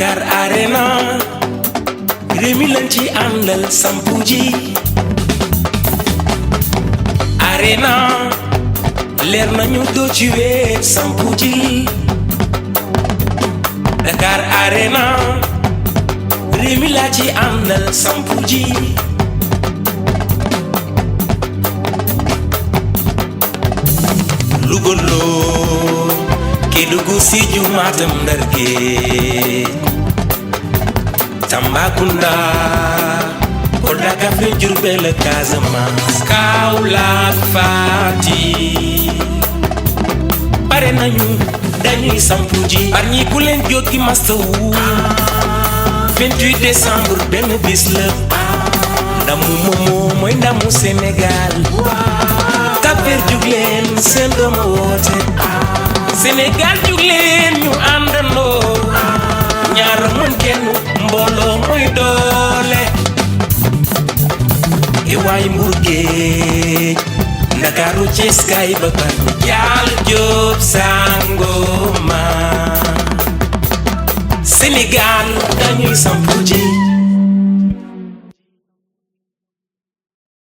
Dakar Arena réew mi lañ ci àndal sampu ji Arena leer nañu doo ci weet sampu ji Dakar Arena réew mi laa ci àndal sampu ji Lugolo Kédougou Sédhiou Matam Ndar Géej Tambacounda Kolda Kaffrine Diourbel Casamance Kaolack Fatick pare nañu dañuy sampu ji par ñi ku leen jógi mastawu 28 décembre benn bis la ndamu Momo mooy ndamu Sénégal Cap-Vert jug leen seen doomu woote Sénégal jug leen ñu àndandoo ñaar mën kenn mbooloo mooy doole e waay Mbour Géej Ndakaaru Cees kay ba kan Jaal Jóob Sangoma Sénégal dañuy sampu ji